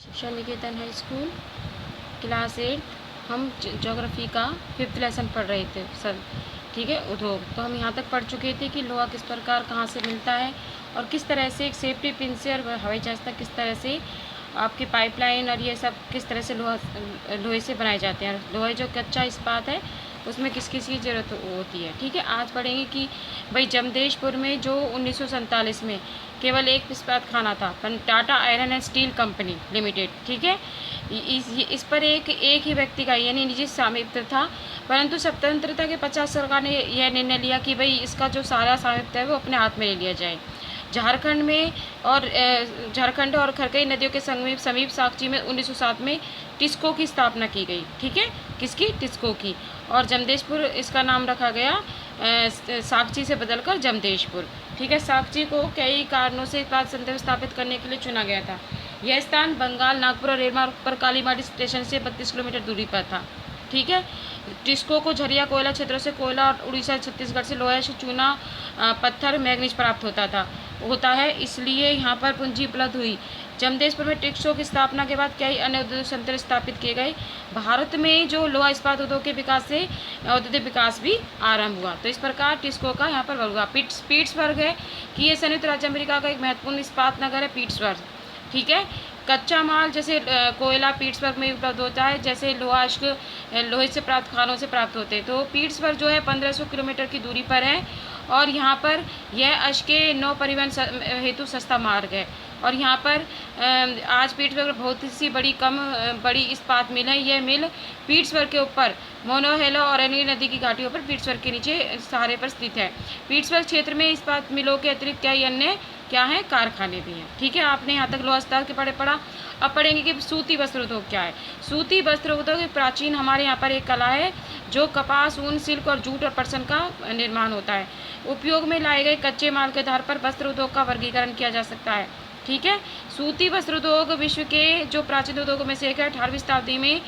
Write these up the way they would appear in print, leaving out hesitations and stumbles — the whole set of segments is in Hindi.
शिक्षा निकेतन हाई स्कूल क्लास 8। हम ज्योग्राफी का 5th लेसन पढ़ रहे थे सर। ठीक है, उद्योग तो हम यहाँ तक पढ़ चुके थे कि लोहा किस प्रकार कहाँ से मिलता है और किस तरह से एक सेफ्टी पिन से और हवाई जहाज तक किस तरह से आपकी पाइपलाइन और ये सब किस तरह से लोहे से बनाए जाते हैं। लोहे जो कच्चा इस्पात है उसमें किस किस की ज़रूरत होती है। ठीक है, आज पढ़ेंगे कि भाई जमशेदपुर में जो 1947 में केवल एक इस्पात खाना था, Tata iron and steel company limited. ठीक है, इस पर एक ही व्यक्ति का यानी निजी स्वामित्व था, परंतु स्वतंत्रता के 50 सरकार ने यह निर्णय लिया कि भाई इसका जो सारा स्वामित्व है वो अपने हाथ में ले लिया जाए। झारखंड और खरकई नदियों के समीप साकची में 1907 में टिस्को की स्थापना की गई। ठीक है, किसकी? टिस्को की। और जमशेदपुर इसका नाम रखा गया साकची से बदलकर जमशेदपुर। ठीक है, साकची को कई कारणों से इस्पात संयंत्र स्थापित करने के लिए चुना गया था। यह स्थान बंगाल नागपुर और रेलमार्ग पर कालीमाटी स्टेशन से 32 किलोमीटर दूरी पर था। ठीक है, टिस्को को झरिया कोयला क्षेत्रों से कोयला और उड़ीसा छत्तीसगढ़ से लोहा चूना पत्थर मैग्नीज प्राप्त होता है, इसलिए यहाँ पर पूंजी उपलब्ध हुई। जमशेदपुर में टिस्को की स्थापना के बाद कई अन्य औद्योगिक संयंत्र स्थापित किए गए। भारत में जो लोहा इस्पात उद्योग के विकास से औद्योगिक विकास भी आरंभ हुआ। तो इस प्रकार टिस्को का यहाँ पर हुआ। पीट्सबर्ग है कि ये संयुक्त राज्य अमेरिका का एक महत्वपूर्ण इस्पात नगर है पीट्सबर्ग। ठीक है, कच्चा माल जैसे कोयला पीट्सबर्ग में उपलब्ध होता है, जैसे लोहे से प्राप्त खानों से प्राप्त होते हैं। तो पीट्सबर्ग जो है 1500 किलोमीटर की दूरी पर है और यहाँ पर यह अश्क के नौ परिवहन हेतु सस्ता मार्ग है। और यहाँ पर आज पीट्सबर्ग बहुत सी बड़ी इस्पात मिल है। यह मिल पीट्सबर्ग के ऊपर मोनोहेलो और एनी नदी की घाटियों पर पीट्सबर्ग के नीचे सहारे पर स्थित है। पीट्सबर्ग क्षेत्र में इस्पात मिलों के अतिरिक्त कई अन्य क्या है कारखाने भी हैं। ठीक है, आपने यहाँ तक लोहा इस्पात के पढ़ा। अब पढ़ेंगे कि सूती वस्त्र उद्योग क्या है। सूती वस्त्र उद्योग प्राचीन हमारे यहाँ पर एक कला है जो कपास, ऊन, सिल्क और जूट और पटसन का निर्माण होता है। उपयोग में लाए गए कच्चे माल के आधार पर वस्त्र उद्योग का वर्गीकरण किया जा सकता है। ठीक है, सूती वस्त्र उद्योग विश्व के जो प्राचीन उद्योगों में से एक है। 18वीं शताब्दी में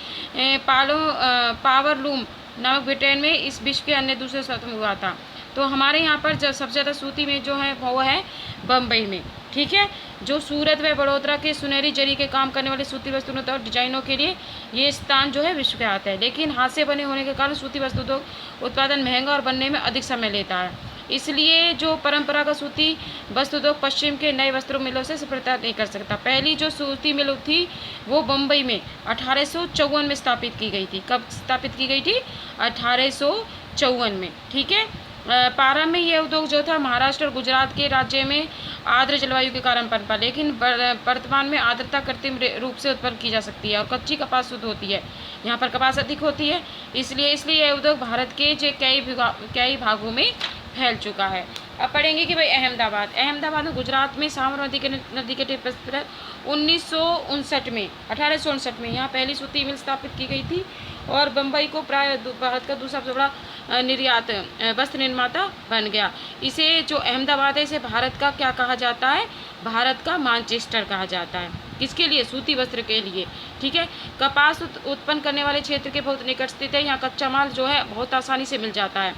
पावरलूम नामक ब्रिटेन में इस विश्व के अन्य दूसरे शताब्दी में हुआ था। तो हमारे यहाँ पर सबसे ज़्यादा सूती में जो है वो है बम्बई में। ठीक है, जो सूरत व बड़ोदरा के सुनहरी जरी के काम करने वाले सूती वस्त्र और डिजाइनों के लिए ये स्थान जो है विश्वख्यात है। लेकिन हाथ से बने होने के कारण सूती वस्त्र उद्योग उत्पादन महंगा और बनने में अधिक समय लेता है, इसलिए जो परंपरागत सूती वस्त्र उद्योग पश्चिम के नए वस्त्रों मिलों से सफलता नहीं कर सकता। पहली जो सूती मिल थी वो बम्बई में 1854 में स्थापित की गई थी। कब स्थापित की गई थी? 1854 में। ठीक है, प्रारंभ में यह उद्योग जो था महाराष्ट्र और गुजरात के राज्य में आर्द्र जलवायु के कारण पनपा, लेकिन वर्तमान में आर्द्रता कृत्रिम रूप से उत्पन्न की जा सकती है और कच्ची कपास शुद्ध होती है। यहाँ पर कपास अधिक होती है, इसलिए यह उद्योग भारत के कई भागों में फैल चुका है। अब पढ़ेंगे कि भाई अहमदाबाद में गुजरात में साबरमती नदी के तट पर 1859 में यहाँ पहली सूती मिल स्थापित की गई थी और बम्बई को प्राय भारत का दूसरा सबसे बड़ा निर्यात वस्त्र निर्माता बन गया। इसे जो अहमदाबाद है इसे भारत का क्या कहा जाता है? भारत का मैनचेस्टर कहा जाता है। किसके लिए? सूती वस्त्र के लिए। ठीक है, कपास उत्पन्न करने वाले क्षेत्र के बहुत निकट स्थित है। यहाँ कच्चा माल जो है बहुत आसानी से मिल जाता है,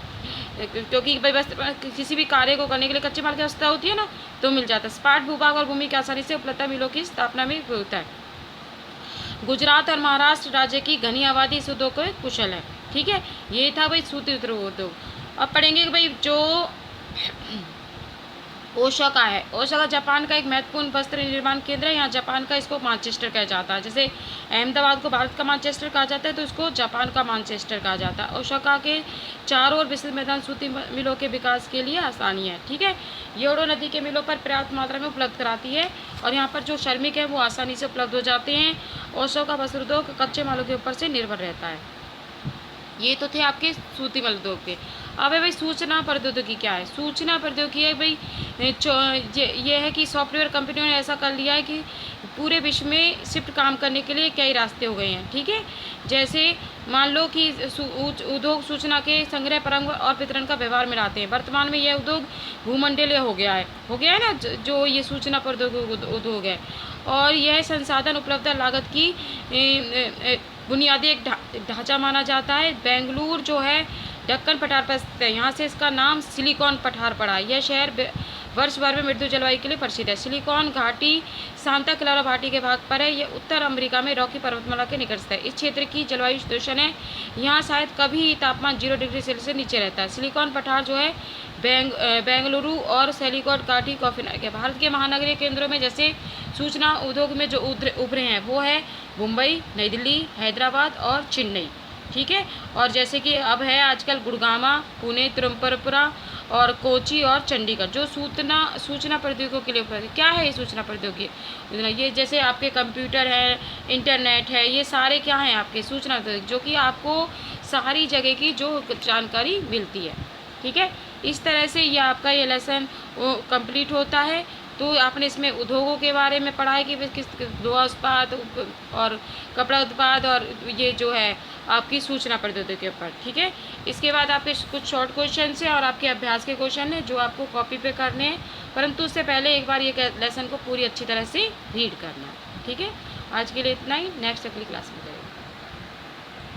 क्योंकि भाई वस्त्र किसी भी कार्य को करने के लिए कच्चे माल की आवश्यकता होती है ना, तो मिल जाता है। स्पाट भूभाग और भूमि की आसानी से उपलब्धता मिलों की स्थापना में होता है। गुजरात और महाराष्ट्र राज्य की घनी आबादी इस उद्योग को कुशल है। ठीक है, ये था भाई सूती उद्योग। अब पढ़ेंगे कि भाई जो ओसाका है, ओसाका जापान का एक महत्वपूर्ण वस्त्र निर्माण केंद्र है। यहाँ जापान का इसको मैनचेस्टर कहा जाता है। जैसे अहमदाबाद को भारत का मैनचेस्टर कहा जाता है तो इसको जापान का मैनचेस्टर कहा जाता है। ओसाका के चारों ओर विस्तृत मैदान सूती मिलों के विकास के लिए आसानी है। ठीक है, योडो नदी के मिलों पर पर्याप्त मात्रा में उपलब्ध कराती है और यहाँ पर जो श्रमिक है वो आसानी से उपलब्ध हो जाते हैं। ओसाका वस्त्र उद्योग कच्चे मालों के ऊपर से निर्भर रहता है। ये तो थे आपके सूती मल उद्योग के। अब है भाई सूचना प्रौद्योगिकी क्या है? सूचना प्रौद्योगिकी है भाई ये है कि सॉफ्टवेयर कंपनियों ने ऐसा कर लिया है कि पूरे विश्व में शिफ्ट काम करने के लिए कई रास्ते हो गए हैं। ठीक है, जैसे मान लो कि उद्योग सूचना के संग्रह, परंग और वितरण का व्यवहार में लाते हैं। वर्तमान में यह उद्योग भूमंडलीय हो गया है ना, जो ये सूचना प्रौद्योगिकी उद्योग है। और यह संसाधन उपलब्ध लागत की बुनियादी एक ढांचा माना जाता है। बेंगलुरु जो है दक्कन पठार पर स्थित है। यहाँ से इसका नाम सिलिकॉन पठार पड़ा। यह शहर वर्ष भर में मृदु जलवायु के लिए प्रसिद्ध है। सिलिकॉन घाटी सांता क्लारा घाटी के भाग पर है। यह उत्तर अमेरिका में रॉकी पर्वतमाला के निकट स्थित है। इस क्षेत्र की जलवायु शीतोष्ण है। यहाँ शायद कभी तापमान 0 डिग्री सेल्सियस से नीचे रहता है। सिलिकॉन पठार जो है बेंगलुरु और सिलिकॉन घाटी कॉफी के भारत के महानगरीय केंद्रों में जैसे सूचना उद्योग में जो उभरे हैं वो है मुंबई, नई दिल्ली, हैदराबाद और चेन्नई। ठीक है, और जैसे कि अब है आजकल गुड़गामा, पुणे, तिरुवनंतपुरम और कोची और चंडीगढ़ जो सूचना प्रौद्योगिकी के लिए उपलब्ध है। क्या है ये सूचना प्रौद्योगिकी? ये जैसे आपके कंप्यूटर है, इंटरनेट है, ये सारे क्या हैं आपके सूचना प्रौद्योगिकी, जो कि आपको सारी जगह की जो जानकारी मिलती है। ठीक है, इस तरह से ये आपका ये लेसन कंप्लीट होता है। तो आपने इसमें उद्योगों के बारे में पढ़ा है कि किस लोहा उत्पाद और कपड़ा उत्पाद और ये जो है आपकी सूचना प्रौद्योगिकी के ऊपर। ठीक है, इसके बाद आपके कुछ शॉर्ट क्वेश्चन है और आपके अभ्यास के क्वेश्चन हैं जो आपको कॉपी पे करने हैं, परंतु उससे पहले एक बार ये लेसन को पूरी अच्छी तरह से रीड करना है। ठीक है, आज के लिए इतना ही, नेक्स्ट अगली क्लास में करेंगे।